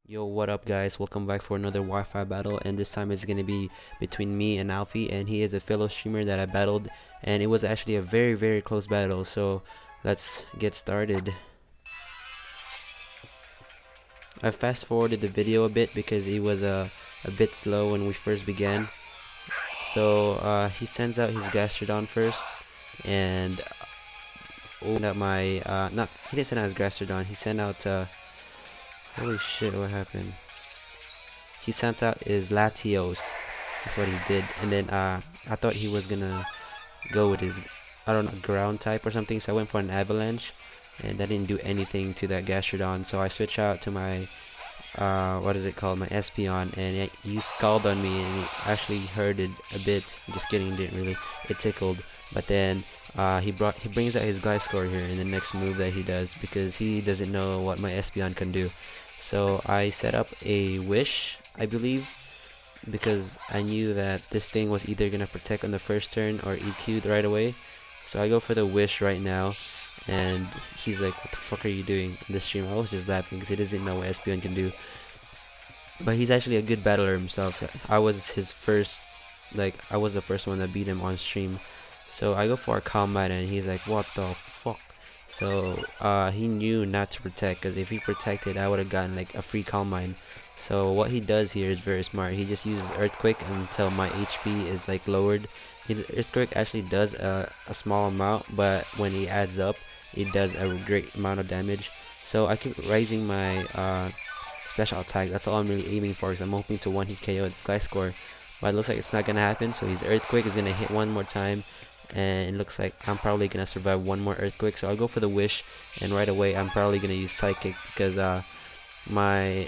Yo, what up, guys? Welcome back for another Wi-Fi battle, and this time it's gonna be between me and Alfie, and he is a fellow streamer that I battled, and it was actually a very close battle. So let's get started. I fast forwarded the video a bit because it was a bit slow when we first began. So he sends out his Gastrodon first, and out my not he didn't send out his Gastrodon. He sent out holy shit, what happened? He sent out his Latios. That's what he did. And then I thought he was gonna go with his, I don't know, ground type or something. So I went for an Avalanche, and that didn't do anything to that Gastrodon. So I switched out to my what is it called? My Espeon, and he scalded on me, and it actually hurted a bit. Just kidding, didn't really. It tickled. But then he brings out his Gliscor here in the next move that he does, because he doesn't know what my Espeon can do. So I set up a Wish, I believe, because I knew that this thing was either gonna protect on the first turn or EQ'd right away. So I go for the Wish right now, and he's like, "What the fuck are you doing in this stream?" I was just laughing because he doesn't know what Espeon can do. But he's actually a good battler himself. I was his first, I was the first one that beat him on stream. So I go for a Combat, and he's like, "What the fuck?" So he knew not to protect, because if he protected, I would have gotten like a free Calm Mind. So what he does here is very smart. He just uses Earthquake until my HP is like lowered. Earthquake actually does a small amount, but when he adds up, it does a great amount of damage. So I keep raising my special attack. That's all I'm really aiming for, because I'm hoping to one-hit KO its Gliscor. But it looks like it's not gonna happen. So his Earthquake is gonna hit one more time, and it looks like I'm probably gonna survive one more Earthquake. So I'll go for the Wish, and right away I'm probably gonna use Psychic, because my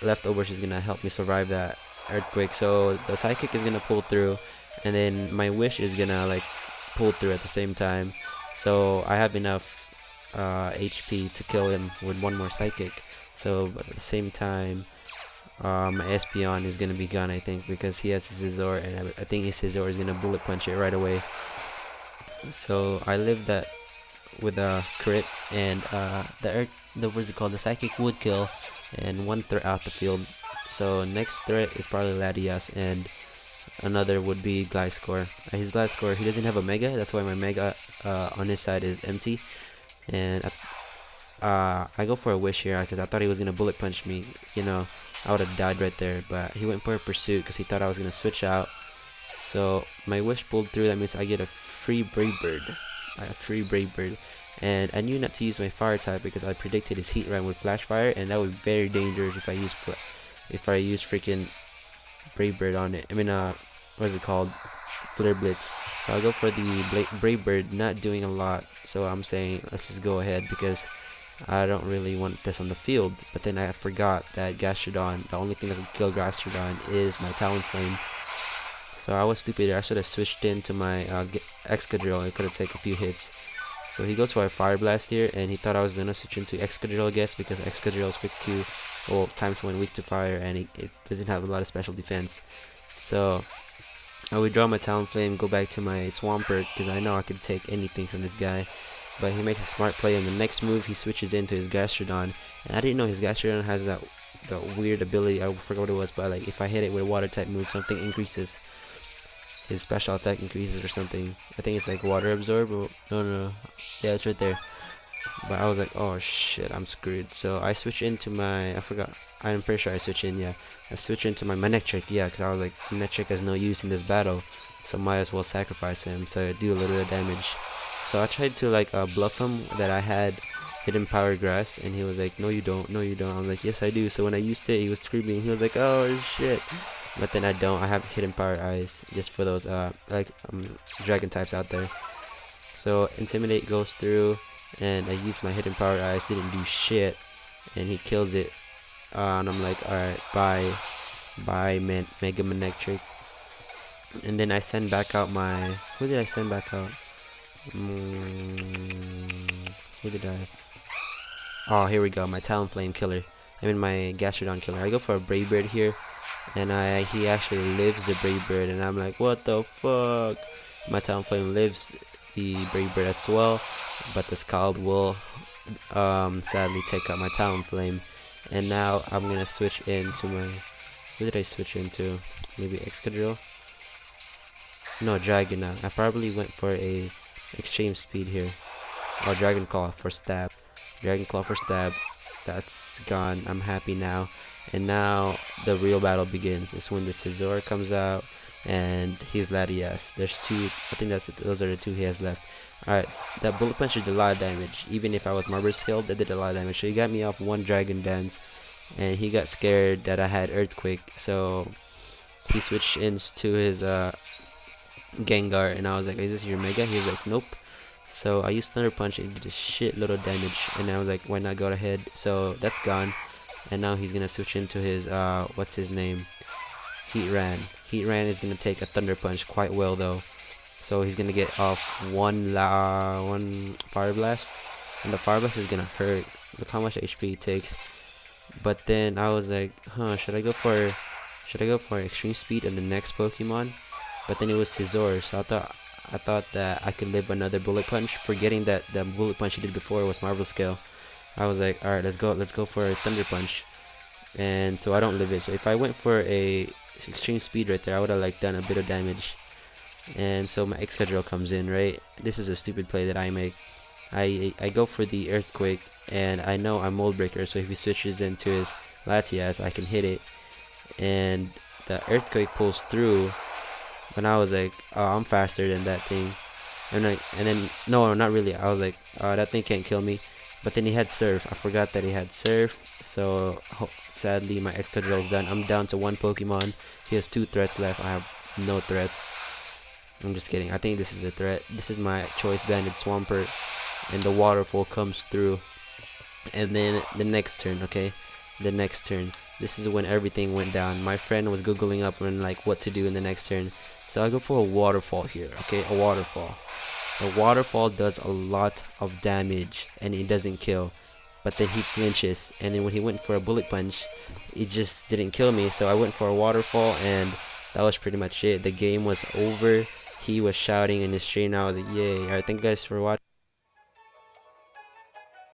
leftovers is gonna help me survive that Earthquake. So the Psychic is gonna pull through, and then my Wish is gonna like pull through at the same time. So I have enough HP to kill him with one more Psychic. So but at the same time, my Espeon is gonna be gone, I think, because he has his Scizor, and I think his Scizor is gonna Bullet Punch it right away. So I lived that with a crit, and the what's it called, the Psychic would kill, and one threat out the field. So next threat is probably Latias, and another would be Gliscor. His Gliscor, he doesn't have a Mega, that's why my Mega on his side is empty. And I go for a Wish here, because I thought he was gonna Bullet Punch me. You know, I would have died right there, but he went for a Pursuit because he thought I was gonna switch out. So my Wish pulled through. That means I get a free Brave Bird. And I knew not to use my Fire type, because I predicted his Heat Run with Flash Fire, and that would be very dangerous if I use freaking Brave Bird on it. I mean, what is it called? Flare Blitz. So I'll go for the Brave Bird, not doing a lot. So I'm saying let's just go ahead, because I don't really want this on the field. But then I forgot that Gastrodon, the only thing that can kill Gastrodon is my Talonflame. So I was stupid. I should have switched into my Excadrill. It could have taken a few hits. So he goes for a Fire Blast here, and he thought I was gonna switch into Excadrill, I guess, because Excadrill is weak to, well, times 1 weak to fire, and it doesn't have a lot of special defense. So I withdraw my Talonflame, go back to my Swampert, because I know I could take anything from this guy. But he makes a smart play, and the next move he switches into his Gastrodon, and I didn't know his Gastrodon has that weird ability. I forgot what it was, but like if I hit it with a Water type move, something increases. His special attack increases or something. I think it's like Water Absorb. Or, no, yeah, it's right there. But I was like, oh shit, I'm screwed. So I switch into my, I forgot. I'm pretty sure I switch in. Yeah, I switch into my Manectric. Yeah, because I was like, Manectric has no use in this battle, so might as well sacrifice him so I do a little bit of damage. So I tried to like bluff him that I had Hidden Power Grass, and he was like, no you don't, no you don't. I was like, yes I do. So when I used it, he was screaming. He was like, oh shit. But then I don't. I have Hidden Power Eyes just for those dragon types out there. So Intimidate goes through, and I used my Hidden Power Eyes, didn't do shit, and he kills it. And I'm like, alright, bye Mega Manectric. And then I send back out my, who did I send back out? Who did I? Oh, here we go, my Talonflame killer. I mean my Gastrodon killer. I go for a Brave Bird here, and he actually lives the Brave Bird, and I'm like, what the fuck? My Talonflame lives the Brave Bird as well, but the Scald will sadly take out my Talonflame, And now I'm gonna switch into my, what did I switch into? Maybe Excadrill? No, Dragonite. I probably went for a extreme speed here. Or Dragon Claw for stab. Dragon Claw for stab. That's gone. I'm happy now. And now the real battle begins. It's when the Scizor comes out and he's Latias. There's two. I think those are the two he has left. Alright, that Bullet Punch did a lot of damage. Even if I was Marble skilled, it did a lot of damage. So he got me off one Dragon Dance, and he got scared that I had Earthquake. So he switched into his Gengar, and I was like, "Is this your Mega?" He was like, "Nope." So I used Thunder Punch, and it did a shitload of damage, and I was like, "Why not go ahead?" So that's gone, and now he's gonna switch into his what's his name? Heatran. Heatran is gonna take a Thunder Punch quite well though. So he's gonna get off one Fire Blast, and the Fire Blast is gonna hurt. Look how much HP it takes. But then I was like, should I go for Extreme Speed on the next Pokemon? But then it was Scizor, so I thought that I could live another Bullet Punch, forgetting that the Bullet Punch he did before was Marvel Scale. I was like, alright, let's go for a Thunder Punch. And so I don't live it. So if I went for a Extreme Speed right there, I would have like done a bit of damage. And so my Excadrill comes in, right? This is a stupid play that I make. I go for the Earthquake, and I know I'm Mold Breaker, so if he switches into his Latias, I can hit it. And the Earthquake pulls through, but I was like, oh, I'm faster than that thing. And then no, not really. I was like, oh, that thing can't kill me. But then he had Surf. I forgot that he had Surf. So sadly, my Excadrill is done. I'm down to one Pokemon. He has 2 threats left. I have no threats. I'm just kidding. I think this is a threat. This is my Choice Banded Swampert, and the Waterfall comes through. And then the next turn, okay? The next turn. This is when everything went down. My friend was googling up on like what to do in the next turn. So I go for a Waterfall here, okay? A Waterfall. The Waterfall does a lot of damage, and it doesn't kill. But then he flinches, and then when he went for a Bullet Punch, it just didn't kill me. So I went for a Waterfall, and that was pretty much it. The game was over. He was shouting in his stream. I was like, yay. Alright, thank you guys for watching.